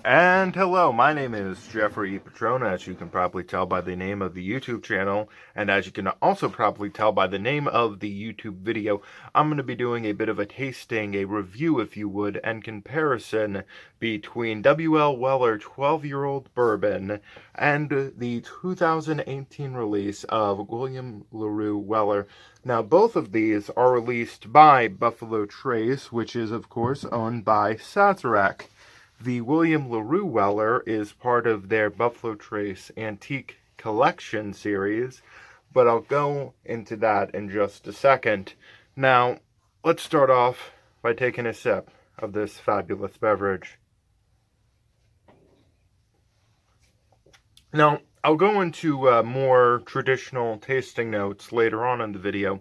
And hello, my name is Jeffery Patrona, as you can probably tell by the name of the YouTube channel, and as you can also probably tell by the name of the YouTube video, I'm going to be doing a bit of a tasting, a review if you would, and comparison between W.L. Weller 12-year-old bourbon and the 2018 release of William Larue Weller. Now, both of these are released by Buffalo Trace, which is, of course, owned by Sazerac. The William Larue Weller is part of their Buffalo Trace Antique Collection series, but I'll go into that in just a second. Now, let's start off by taking a sip of this fabulous beverage. Now, I'll go into more traditional tasting notes later on in the video,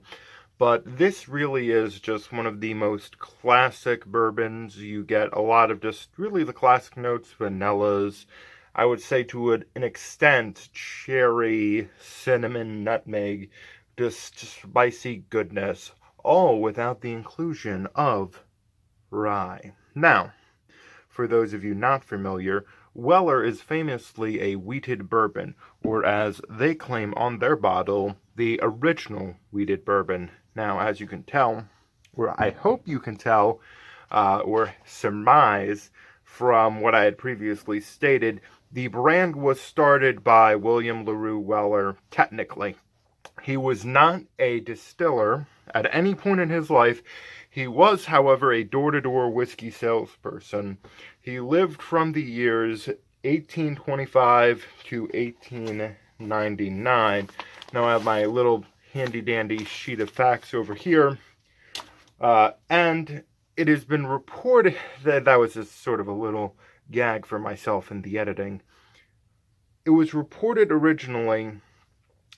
but this really is just one of the most classic bourbons. You get a lot of just really the classic notes, vanillas, I would say to an extent, cherry, cinnamon, nutmeg, just spicy goodness, all without the inclusion of rye. Now, for those of you not familiar, Weller is famously a wheated bourbon, or as they claim on their bottle, the original wheated bourbon. Now, as you can tell, or I hope you can tell, or surmise from what I had previously stated, the brand was started by William Larue Weller, technically. He was not a distiller at any point in his life. He was, however, a door-to-door whiskey salesperson. He lived from the years 1825 to 1899. Now I have my little handy-dandy sheet of facts over here. And it has been reported that was just sort of a little gag for myself in the editing. It was reported originally,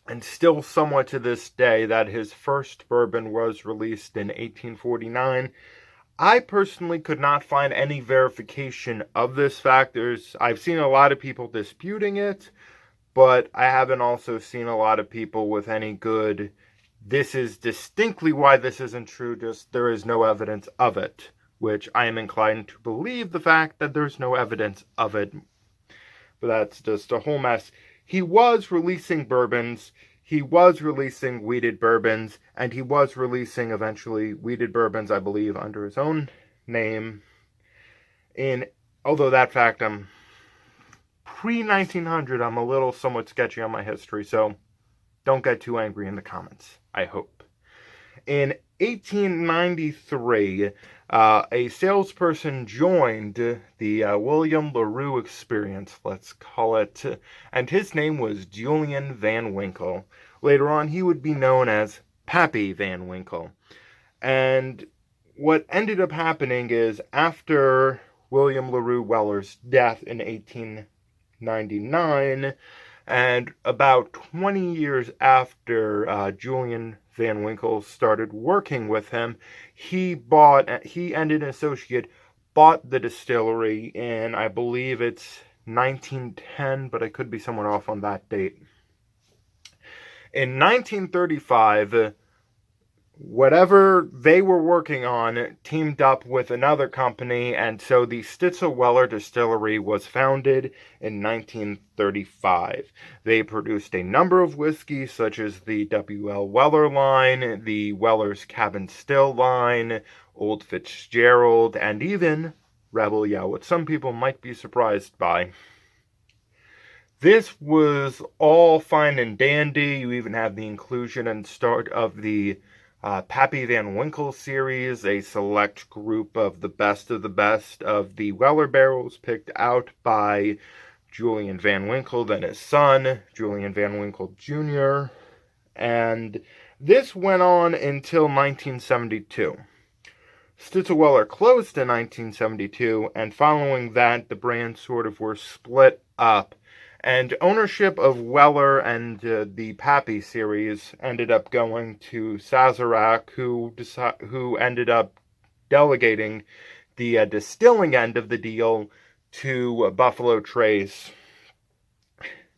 and still somewhat to this day, that his first bourbon was released in 1849. I personally could not find any verification of this fact. I've seen a lot of people disputing it, but I haven't also seen a lot of people with any good, this is distinctly why this isn't true, just there is no evidence of it, which I am inclined to believe the fact that there's no evidence of it. But that's just a whole mess. He was releasing bourbons, he was releasing wheated bourbons, and he was releasing eventually wheated bourbons, I believe, under his own name. Although that fact, I'm pre-1900, I'm a little somewhat sketchy on my history, so don't get too angry in the comments, I hope. In 1893, a salesperson joined the William Larue experience, let's call it, and his name was Julian Van Winkle. Later on, he would be known as Pappy Van Winkle. And what ended up happening is, after William Larue Weller's death in 1899, and about 20 years after Julian Van Winkle started working with him, he and an associate bought the distillery in, I believe it's 1910, but I could be somewhat off on that date. In 1935, whatever they were working on teamed up with another company, and so the Stitzel-Weller Distillery was founded in 1935. They produced a number of whiskeys, such as the W.L. Weller line, the Weller's Cabin Still line, Old Fitzgerald, and even Rebel Yell, which some people might be surprised by. This was all fine and dandy. You even have the inclusion and start of the Pappy Van Winkle series, a select group of the best of the Weller barrels picked out by Julian Van Winkle, then his son, Julian Van Winkle Jr., and this went on until 1972. Stitzel-Weller closed in 1972, and following that, the brands sort of were split up. And ownership of Weller and the Pappy series ended up going to Sazerac, who ended up delegating the distilling end of the deal to Buffalo Trace.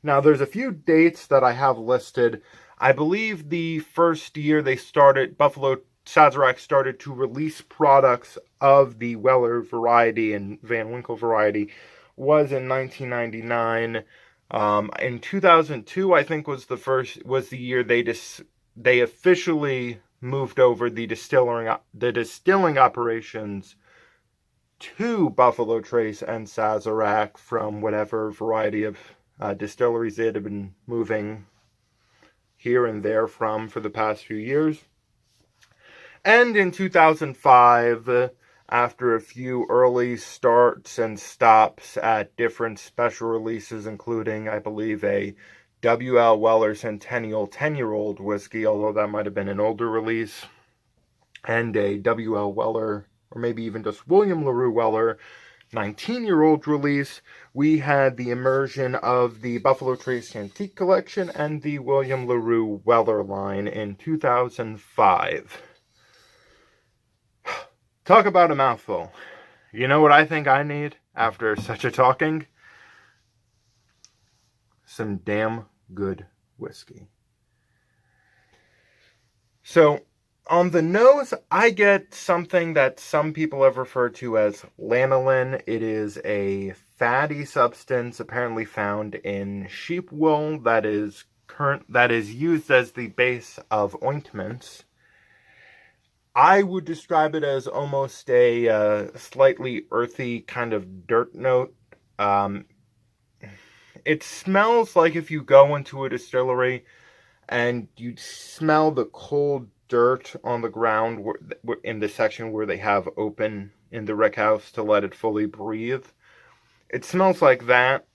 Now, there's a few dates that I have listed. I believe the first year Sazerac started to release products of the Weller variety and Van Winkle variety was in 1999. In 2002, I think was the year they officially moved over the distilling operations to Buffalo Trace and Sazerac from whatever variety of distilleries they had been moving here and there from for the past few years. And in 2005, after a few early starts and stops at different special releases, including, I believe, a W.L. Weller Centennial 10-year-old whiskey, although that might have been an older release, and a W.L. Weller, or maybe even just William Larue Weller 19-year-old release, we had the immersion of the Buffalo Trace Antique Collection and the William Larue Weller line in 2005. Talk about a mouthful. You know what I think I need after such a talking? Some damn good whiskey. So, on the nose, I get something that some people have referred to as lanolin. It is a fatty substance apparently found in sheep wool that is used as the base of ointments. I would describe it as almost a slightly earthy kind of dirt note. It smells like if you go into a distillery and you smell the cold dirt on the ground in the section where they have open in the rick house to let it fully breathe. It smells like that,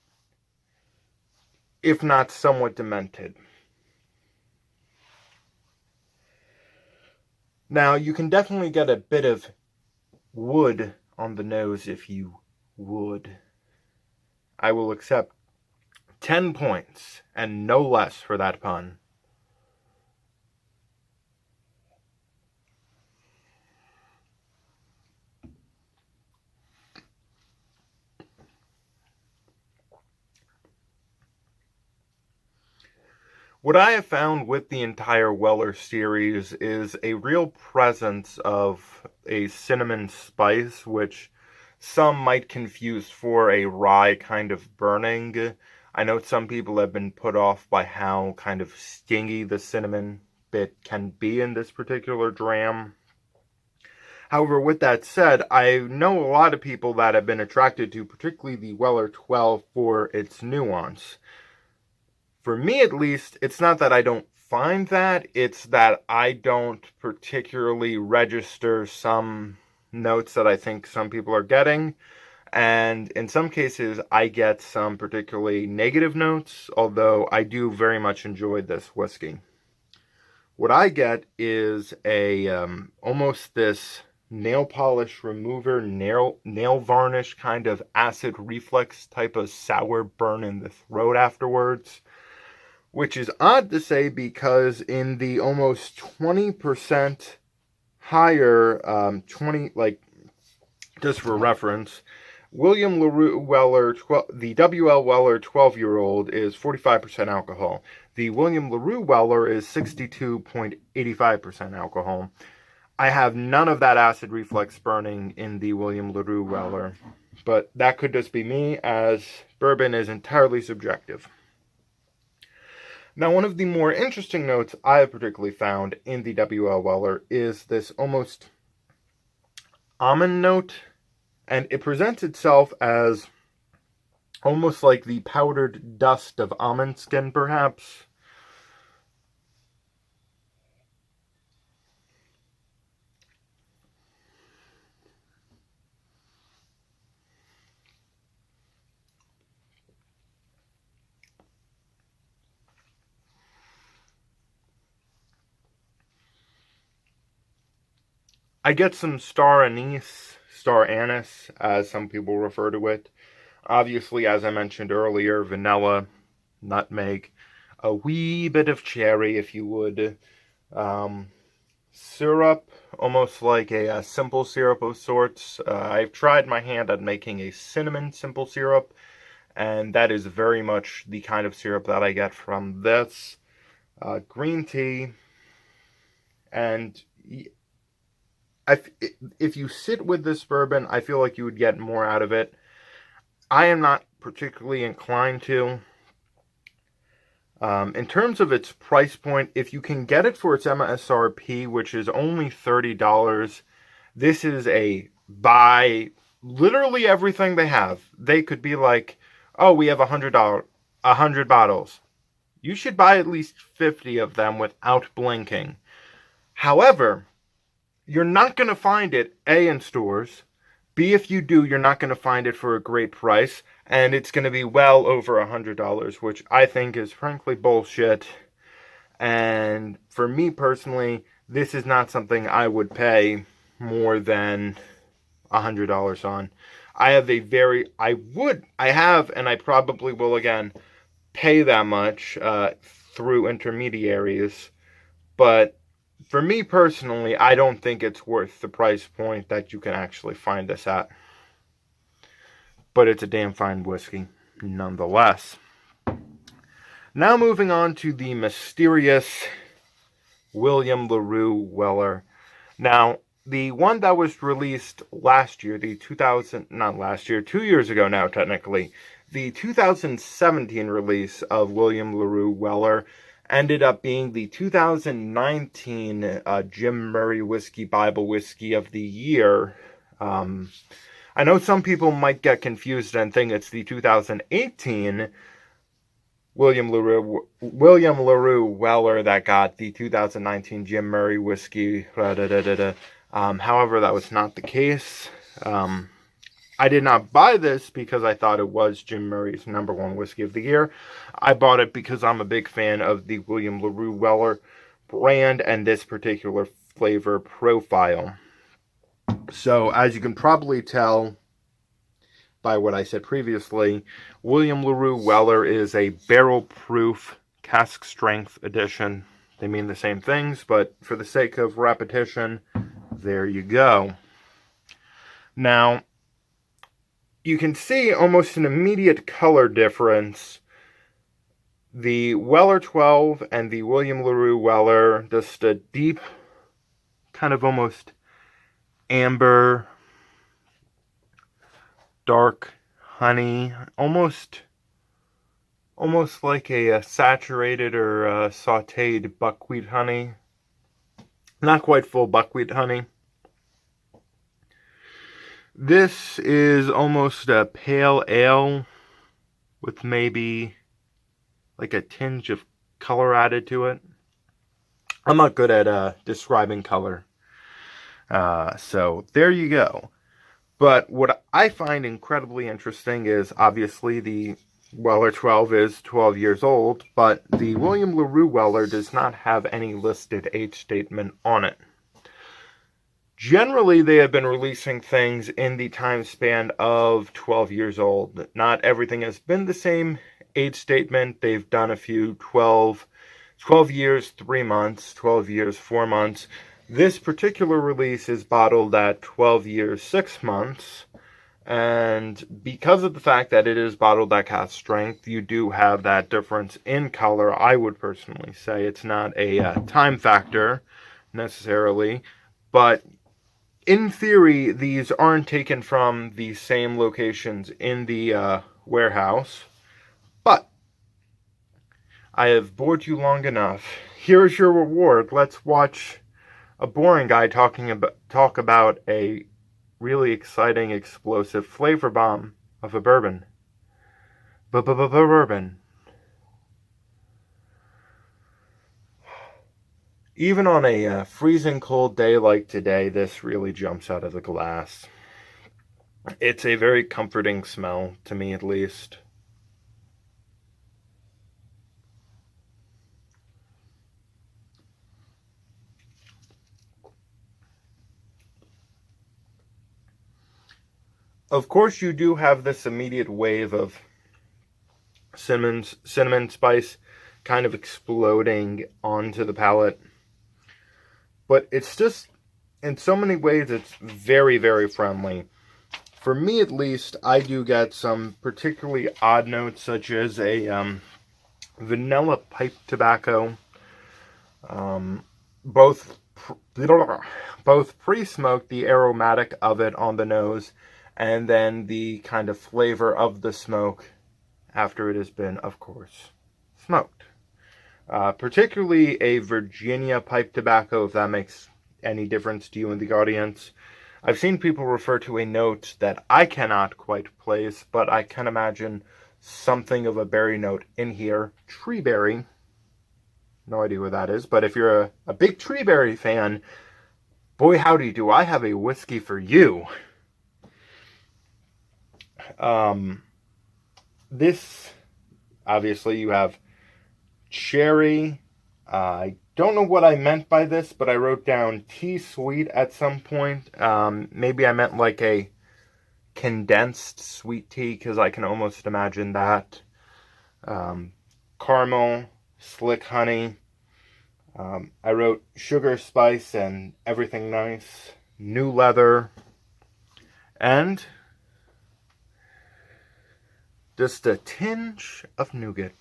if not somewhat demented. Now, you can definitely get a bit of wood on the nose if you would. I will accept 10 points, and no less for that pun. What I have found with the entire Weller series is a real presence of a cinnamon spice, which some might confuse for a rye kind of burning. I know some people have been put off by how kind of stingy the cinnamon bit can be in this particular dram. However, with that said, I know a lot of people that have been attracted to particularly the Weller 12 for its nuance. For me, at least, it's not that I don't find that, it's that I don't particularly register some notes that I think some people are getting, and in some cases, I get some particularly negative notes, although I do very much enjoy this whiskey. What I get is almost this nail polish remover, nail varnish kind of acid reflux type of sour burn in the throat afterwards. Which is odd to say because in the almost 20% higher, just for reference, William Larue Weller, the W.L. Weller 12-year-old is 45% alcohol. The William Larue Weller is 62.85% alcohol. I have none of that acid reflux burning in the William Larue Weller, but that could just be me, as bourbon is entirely subjective. Now, one of the more interesting notes I have particularly found in the W.L. Weller is this almost almond note, and it presents itself as almost like the powdered dust of almond skin, perhaps. I get some star anise, as some people refer to it. Obviously, as I mentioned earlier, vanilla, nutmeg, a wee bit of cherry, if you would. Syrup, almost like a simple syrup of sorts. I've tried my hand at making a cinnamon simple syrup, and that is very much the kind of syrup that I get from this. Green tea, and if you sit with this bourbon, I feel like you would get more out of it. I am not particularly inclined to. In terms of its price point, if you can get it for its MSRP, which is only $30, this is a buy literally everything they have. They could be like, oh, we have $100 bottles. You should buy at least 50 of them without blinking. However, you're not going to find it, A, in stores. B, if you do, you're not going to find it for a great price. And it's going to be well over $100, which I think is frankly bullshit. And for me personally, this is not something I would pay more than $100 on. I have and I probably will again, pay that much through intermediaries. But for me personally, I don't think it's worth the price point that you can actually find this at. But it's a damn fine whiskey, nonetheless. Now moving on to the mysterious William Larue Weller. Now, the one that was released last year, 2 years ago now technically, the 2017 release of William Larue Weller ended up being the 2019 Jim Murray Whiskey Bible Whiskey of the Year. I know some people might get confused and think it's the 2018 William Larue Weller that got the 2019 Jim Murray Whiskey. However, that was not the case. I did not buy this because I thought it was Jim Murray's #1 whiskey of the year. I bought it because I'm a big fan of the William Larue Weller brand and this particular flavor profile. So, as you can probably tell by what I said previously, William Larue Weller is a barrel-proof cask strength edition. They mean the same things, but for the sake of repetition, there you go. Now, you can see almost an immediate color difference. The Weller 12 and the William Larue Weller, just a deep, kind of almost amber, dark honey, almost like a saturated or sauteed buckwheat honey. Not quite full buckwheat honey. This is almost a pale ale with maybe like a tinge of color added to it. I'm not good at describing color. So there you go. But what I find incredibly interesting is obviously the Weller 12 is 12 years old, but the William Larue Weller does not have any listed age statement on it. Generally, they have been releasing things in the time span of 12 years old. Not everything has been the same age statement. They've done a few 12 years, 3 months, 12 years, 4 months. This particular release is bottled at 12 years, 6 months. And because of the fact that it is bottled at cask strength, you do have that difference in color. I would personally say it's not a time factor necessarily, but in theory, these aren't taken from the same locations in the warehouse. But I have bored you long enough. Here's your reward. Let's watch a boring guy talk about a really exciting, explosive flavor bomb of a bourbon. Bourbon. Even on a freezing cold day like today, this really jumps out of the glass. It's a very comforting smell, to me at least. Of course, you do have this immediate wave of cinnamon spice kind of exploding onto the palate. But it's just, in so many ways, it's very, very friendly. For me, at least, I do get some particularly odd notes, such as a vanilla pipe tobacco. Both pre-smoked, the aromatic of it on the nose, and then the kind of flavor of the smoke after it has been, of course, smoked. Particularly a Virginia pipe tobacco, if that makes any difference to you in the audience. I've seen people refer to a note that I cannot quite place, but I can imagine something of a berry note in here. Tree berry. No idea what that is, but if you're a big tree berry fan, boy howdy do I have a whiskey for you. This, obviously, you have cherry. I don't know what I meant by this, but I wrote down tea sweet at some point. Maybe I meant like a condensed sweet tea, because I can almost imagine that. Caramel, slick honey. I wrote sugar, spice, and everything nice. New leather. And just a tinge of nougat.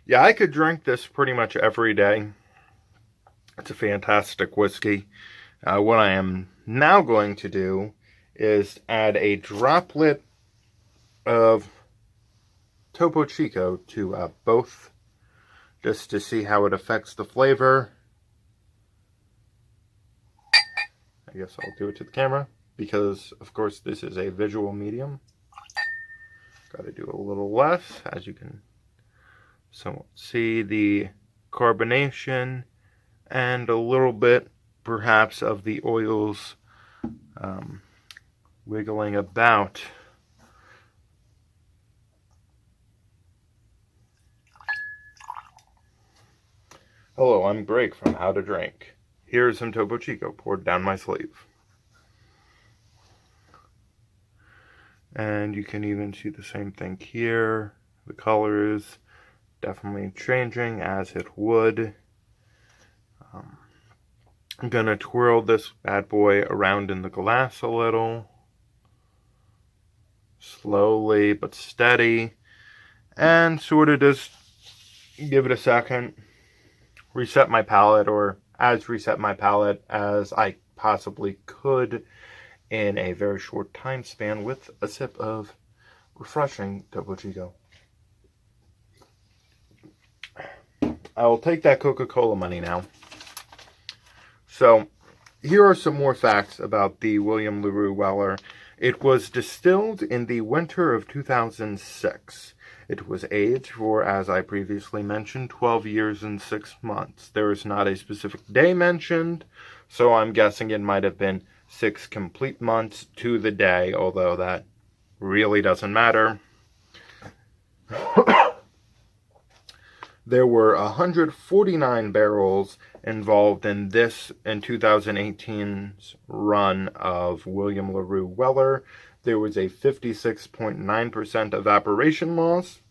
Yeah, I could drink this pretty much every day. It's a fantastic whiskey. What I am now going to do is add a droplet of Topo Chico to both, just to see how it affects the flavor. I guess I'll do it to the camera, because of course this is a visual medium. Got to do a little less, as you can somewhat see the carbonation and a little bit perhaps of the oils wiggling about. Hello, I'm Greg from How to Drink. Here's some Topo Chico poured down my sleeve. And you can even see the same thing here. The color is definitely changing, as it would. I'm gonna twirl this bad boy around in the glass a little. Slowly but steady. And sort of just give it a second. Reset my palate, or as reset my palate as I possibly could in a very short time span, with a sip of refreshing Topo Chico. I will take that Coca-Cola money now. So, here are some more facts about the William Larue Weller. It was distilled in the winter of 2006. It was aged for, as I previously mentioned, 12 years and 6 months. There is not a specific day mentioned, so I'm guessing it might have been 6 complete months to the day, although that really doesn't matter. There were 149 barrels involved in this in 2018's run of William Larue Weller. There was a 56.9% evaporation loss.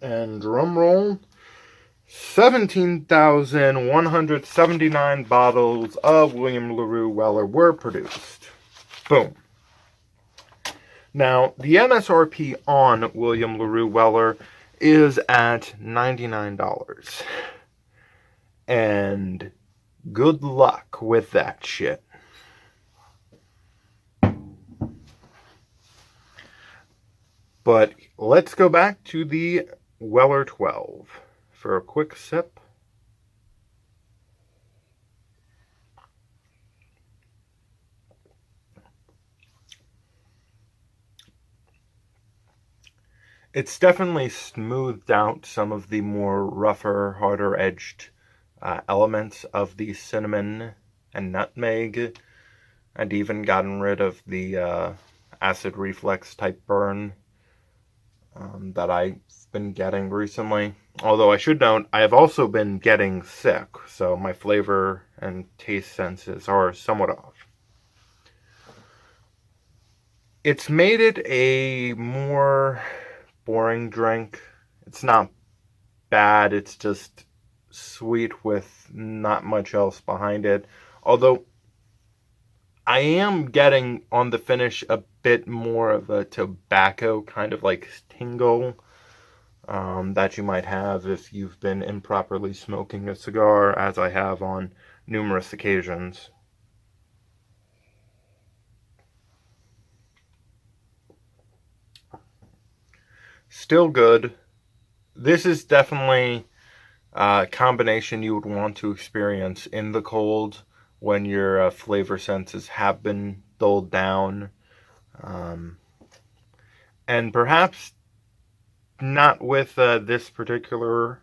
And drum roll, 17,179 bottles of William Larue Weller were produced. Boom. Now, the MSRP on William Larue Weller is at $99. And good luck with that shit. But let's go back to the Weller 12 for a quick sip. It's definitely smoothed out some of the more rougher, harder edged elements of the cinnamon and nutmeg, and even gotten rid of the acid reflux type burn that I've been getting recently. Although I should note, I have also been getting sick, so my flavor and taste senses are somewhat off. It's made it a more boring drink. It's not bad, it's just sweet with not much else behind it. Although I am getting on the finish a bit more of a tobacco kind of like tingle that you might have if you've been improperly smoking a cigar, as I have on numerous occasions. Still good. This is definitely a combination you would want to experience in the cold when your flavor senses have been dulled down. And perhaps not with this particular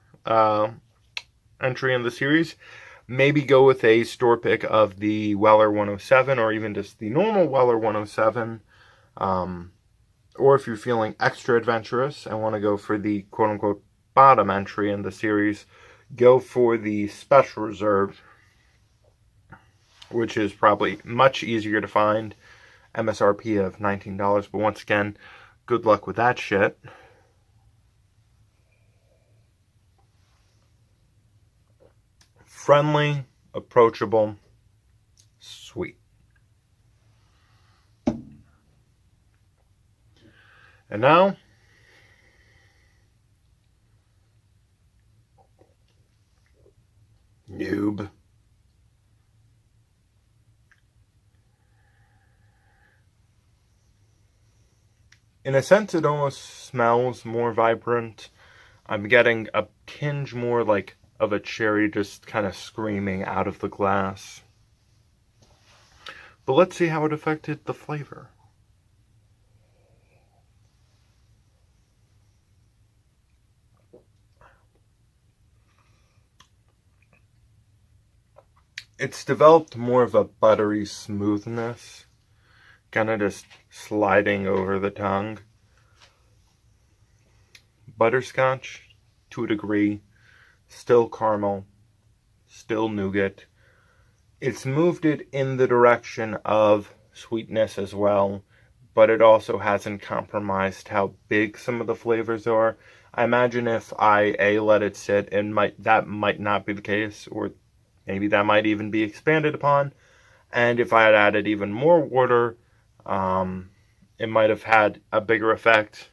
entry in the series. Maybe go with a store pick of the Weller 107 or even just the normal Weller 107. Or if you're feeling extra adventurous and want to go for the quote-unquote bottom entry in the series, go for the Special Reserve, which is probably much easier to find. MSRP of $19, but once again, good luck with that shit. Friendly, approachable, sweet. And now, noob. In a sense, it almost smells more vibrant. I'm getting a tinge more like of a cherry just kind of screaming out of the glass. But let's see how it affected the flavor. It's developed more of a buttery smoothness, kind of just sliding over the tongue. Butterscotch, to a degree, still caramel, still nougat. It's moved it in the direction of sweetness as well, but it also hasn't compromised how big some of the flavors are. I imagine if I let it sit, that might not be the case, or maybe that might even be expanded upon. And if I had added even more water, it might have had a bigger effect.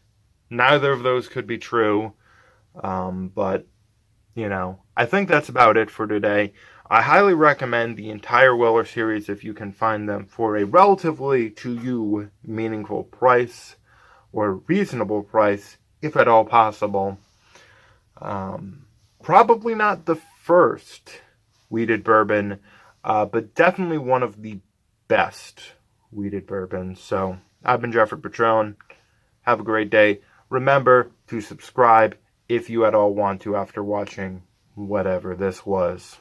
Neither of those could be true, but, I think that's about it for today. I highly recommend the entire Weller series if you can find them for a relatively, to you, meaningful price, or reasonable price, if at all possible. Probably not the first wheated bourbon, but definitely one of the best wheated bourbons. So, I've been Jeffery Patron. Have a great day. Remember to subscribe if you at all want to after watching whatever this was.